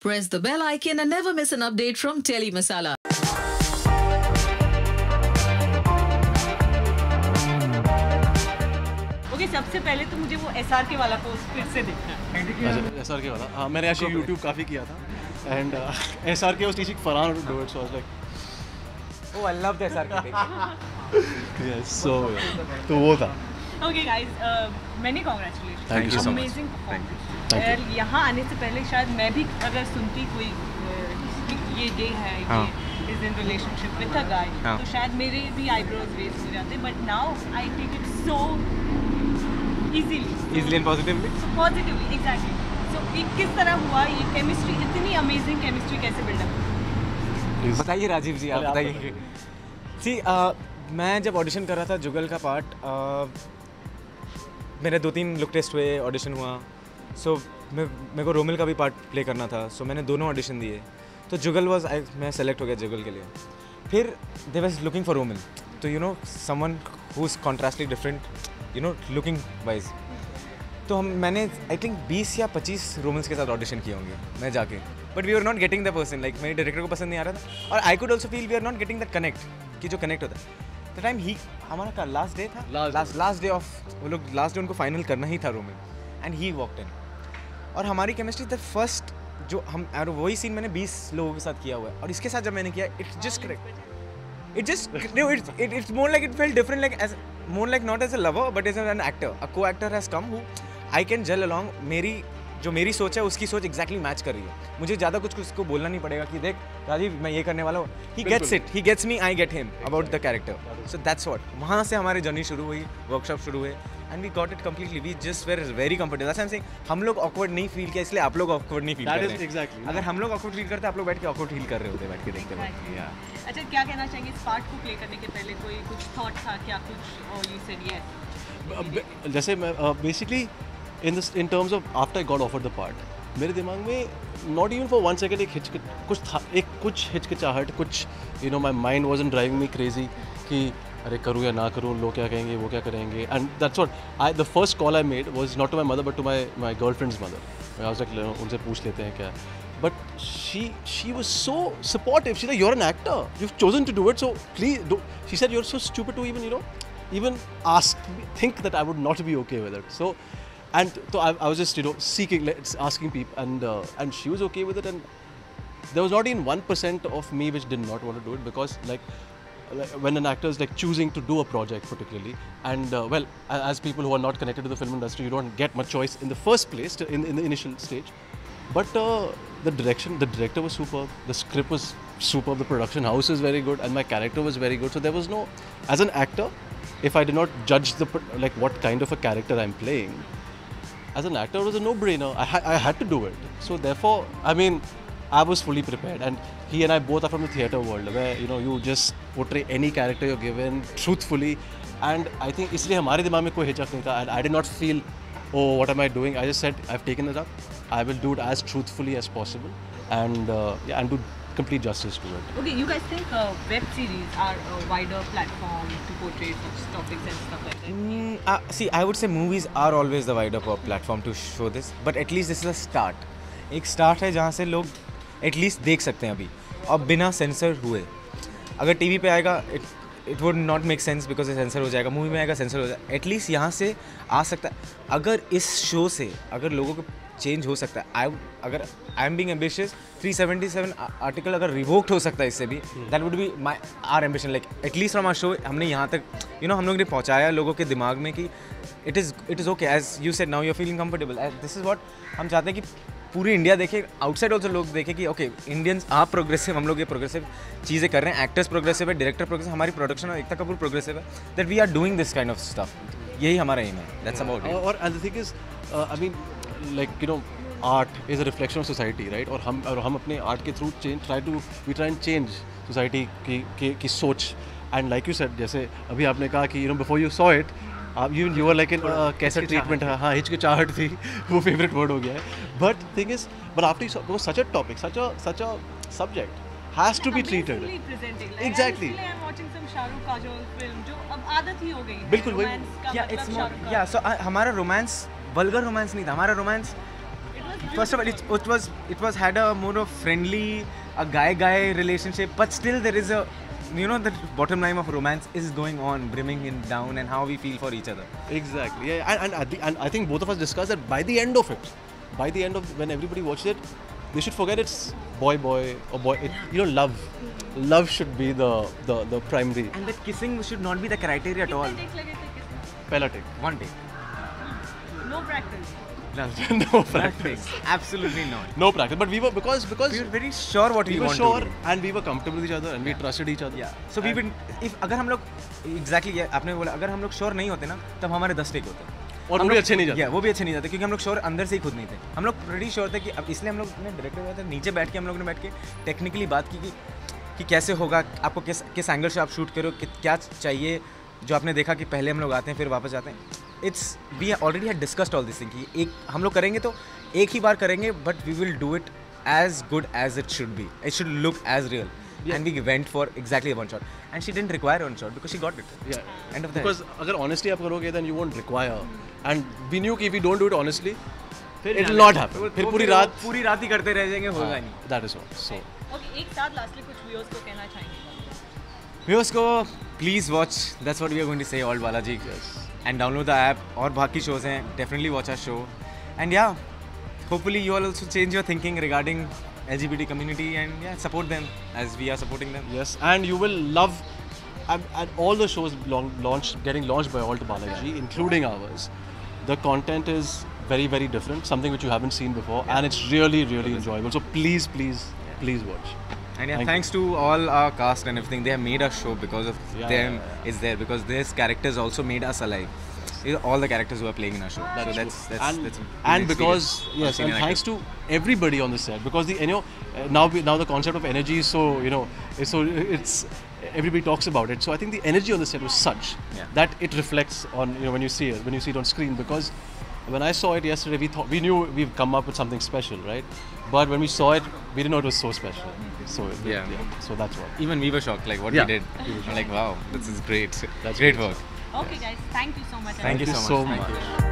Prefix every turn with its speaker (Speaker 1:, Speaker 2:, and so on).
Speaker 1: Press the bell icon and never miss an update from Telly Masala.
Speaker 2: Okay, सबसे पहले तो मुझे वो SRK वाला पोस्ट फिर से देखना है।
Speaker 3: SRK वाला, हाँ मैंने एक्चुअली YouTube काफ़ी किया था and SRK was teaching Farhan to do it, so I was like,
Speaker 4: oh I love the SRK thing.
Speaker 3: yes, so तो वो था.
Speaker 2: Okay guys, many congratulation,
Speaker 3: Thank you so much.
Speaker 2: Amazing
Speaker 3: Thank you.
Speaker 2: Performance. यहाँ आने से पहले शायद मैं भी अगर सुनती कोई ये गे है, ये is in relationship with a guy, तो शायद मेरे भी आईब्रोज रेज हो जाते, but now I take it so easily
Speaker 4: and positively
Speaker 2: exactly. So किस तरह हुआ ये केमिस्ट्री, इतनी अमेजिंग केमिस्ट्री कैसे बिल्डअप?
Speaker 4: बताइए राजीव जी, आप बताइए। सी मैं जब ऑडिशन कर रहा था जुगल का पार्ट, मेरे 2-3 लुक टेस्ट हुए, ऑडिशन हुआ, सो मेरे को रोमिल का भी पार्ट प्ले करना था, सो मैंने दोनों ऑडिशन दिए, तो जुगल मैं सेलेक्ट हो गया जुगल के लिए। फिर they was looking for Romil, तो you know someone who is contrastingly different, you know looking wise. तो मैंने आई थिंक 20 या 25 रोमिल्स के साथ ऑडिशन किए होंगे मैं जाके, but we are not getting the person, like मेरे डायरेक्टर को पसंद नहीं आ रहा था, और I could also feel we are not getting the connect, कि जो कनेक्ट होता है। द टाइम ही हमारा का लास्ट डे था, लास्ट डे ऑफ, वो लोग लास्ट डे उनको फाइनल करना ही था Romil, and he walked in, और हमारी केमिस्ट्री द फर्स्ट जो हम, और वही सीन मैंने 20 लोगों के साथ किया हुआ है, और इसके साथ जब मैंने किया, it's just correct, it's more like it felt different, like as more like not as a lover but as an actor, a co-actor has come who I can gel along. मेरी सोच है उसकी सोच exactly मैच कर रही है, मुझे ज़्यादा कुछ उसको बोलना नहीं पड़ेगा कि देख राजीव मैं ये करने वाला हूँ, he gets it, he gets me, I get him about the character, so that's what, वहाँ से हमारी जर्नी शुरू हुई, वर्कशॉप शुरू हुए, and we got it completely, we just were very comfortable. that's what I'm saying, हम लोग awkward नहीं फील किया, इसलिए आप लोग awkward नहीं फील कर रहे हैं।
Speaker 3: exactly.
Speaker 4: अगर हम लोग awkward फील करते आप लोग बैठ के awkward फील कर रहे होते बैठ के देखते हुए।
Speaker 2: अच्छा, क्या कहना चाहेंगे इस पार्ट को प्ले करने के पहले? कोई कुछ थॉट था क्या, कुछ, और यू सेड यस?
Speaker 3: जैसे मैं basically in terms of after I got offered the part, मेरे दिमाग में not even for 1 second कुछ हिचकिचाहट, कुछ you know my mind wasn't driving me crazy कि अरे करूँ या ना करूँ, लोग क्या कहेंगे, वो क्या करेंगे, and that's what the first call I made was not to my mother but to my girlfriend's mother. I was like, उनसे पूछ लेते हैं क्या, but she was so supportive. She's like, you're an actor, you've chosen to do it, so please do. She said, you're so stupid to even ask, think that I would not be okay with it. So I was just seeking, asking people, and she was okay with it, and there was not even 1% of me which did not want to do it, because like when an actor is like choosing to do a project particularly, and well, as people who are not connected to the film industry, you don't get much choice in the first place in the initial stage. But the director was superb, the script was superb, the production house is very good, and my character was very good. So there was no, as an actor, if I did not judge like what kind of a character I'm playing, as an actor it was a no-brainer. I had to do it. So therefore, I mean, I was fully prepared, and he and I both are from the theatre world, where you just portray any character you're given truthfully, and I think इसलिए हमारे दिमाग में कोई हिचक नहीं था, and I did not feel, oh what am I doing. I just said I've taken it up, I will do it as truthfully as possible, and and do complete justice to it.
Speaker 2: Okay, you guys think web series are a wider platform to portray such topics and stuff like that?
Speaker 4: See, I would say movies are always the wider platform to show this, but at least this is a start. एक start है जहाँ से लोग at least देख सकते हैं अभी, और बिना सेंसर हुए। अगर टीवी पे आएगा it would not make sense because sensor हो जाएगा, मूवी में आएगा सेंसर हो जाएगा, एटलीस्ट यहाँ से आ सकता है। अगर इस शो से अगर लोगों को चेंज हो सकता है, अगर I am being ambitious, 377 article अगर रिवोक्ड हो सकता है इससे भी, that would be our ambition, like at least from our show हमने यहाँ तक हम लोग ने पहुँचाया लोगों के दिमाग में कि it is okay, as you said now you are feeling comfortable, this is what हम चाहते हैं कि पूरी इंडिया देखे, आउटसाइड ऑल्सो लोग देखें कि ओके इंडियंस आप प्रोग्रेसिव, हम लोग ये प्रोग्रेसिव चीज़ें कर रहे हैं, एक्टर्स प्रोग्रेसिव है, डायरेक्टर प्रोग्रेसिव, हमारी प्रोडक्शन और एकता कपूर प्रोग्रेसिव है, that we are doing this kind of stuff, यही हमारा एम है, दैट्स अबाउट इट।
Speaker 3: और the thing is, I mean like art is a reflection of society, right, और हम अपने आर्ट के through we try and change society की सोच, एंड लाइक यू सेड, जैसे अभी आपने कहा कि before you saw it, you were like in कैसा ट्रीटमेंट है, हाँ हिचकिचाहट थी, वो फेवरेट वर्ड हो गया है, but thing is, but after you saw such a topic, such a subject has to be treated exactly.
Speaker 2: I'm watching some Shahrukh Kajol film जो अब आदत ही हो गई है,
Speaker 3: बिल्कुल वही,
Speaker 2: romance का मतलब शाहरुख का।
Speaker 4: या सो हमारा रोमांस वल्गर रोमांस नहीं था, हमारा romance first of all, it was had a more of friendly, a guy relationship, but still there is a, you know, the bottom line of romance is going on, brimming in down, and how we feel for each other.
Speaker 3: Exactly. Yeah, and I think both of us discussed that by the end of it, when everybody watched it, they should forget it's boy or boy. Love should be the primary.
Speaker 4: And that kissing should not be the criteria at all.
Speaker 2: take लगे थे किसमें?
Speaker 3: Pehla take.
Speaker 4: One take.
Speaker 2: No practice.
Speaker 3: No practice.
Speaker 4: Absolutely not.
Speaker 3: No practice. But we were because
Speaker 4: We were very sure what we
Speaker 3: we were
Speaker 4: want
Speaker 3: sure
Speaker 4: to do.
Speaker 3: and we were comfortable with each other and we trusted each other.
Speaker 4: Yeah. So we would, if अगर हम लोग exactly ये आपने बोला, अगर हम लोग sure नहीं होते ना, तब हमारे 10 टेक होते.
Speaker 3: और वो भी अच्छे नहीं जाते.
Speaker 4: वो भी अच्छे नहीं जाते क्योंकि हम लोग श्योर अंदर से ही खुद नहीं थे. हम लोग प्रेटी श्योर थे कि अब इसलिए हम लोग ने डायरेक्टर हुआ था, नीचे बैठ के हम लोग ने बैठ के टेक्निकली बात की कि कैसे होगा, आपको किस एंगल से आप शूट करो, क्या चाहिए, जो आपने देखा कि पहले हम लोग आते हैं फिर वापस जाते हैं. It's we already had discussed all this thing कि एक हम लोग करेंगे तो एक ही बार करेंगे, but we will do it as good as it should be. It should look as real. Yeah. And we went for exactly one shot. And she didn't require one shot because she got it.
Speaker 3: Yeah.
Speaker 4: End of the
Speaker 3: Because अगर honestly आप करोगे then you won't require. And we knew कि if we don't do it honestly, it will not happen. फिर पूरी रात
Speaker 4: ही करते रह जाएंगे, होगा नहीं.
Speaker 3: That is all. So.
Speaker 2: Okay, एक साथ lastly कुछ viewers को कहना चाहेंगे.
Speaker 4: Viewers को please watch. That's what we are going to say. Old Balaji.
Speaker 3: Yes.
Speaker 4: And download the app. और बाकी shows हैं. Definitely watch our show. And yeah, hopefully you all also change your thinking regarding LGBT community and yeah, support them as we are supporting them.
Speaker 3: Yes, and you will love and all the shows getting launched by Alt Balaji, including ours. The content is very, very different, something which you haven't seen before, and it's really, really enjoyable. So please watch.
Speaker 4: And yeah, thanks to all our cast and everything. They have made our show because of them. It's there because these characters also made us alive. All the characters who are playing in our show.
Speaker 3: And because yes, and thanks to everybody on the set because now the concept of energy is so it's everybody talks about it. So I think the energy on the set was such that it reflects on when you see it on screen. Because when I saw it yesterday, we knew we've come up with something special, right? But when we saw it, we didn't know it was so special. So so that's what.
Speaker 4: Even we were shocked, like what we did. Like wow, this is great.
Speaker 3: That's
Speaker 4: great work.
Speaker 2: Okay guys, thank you so much.
Speaker 3: Thank you so much.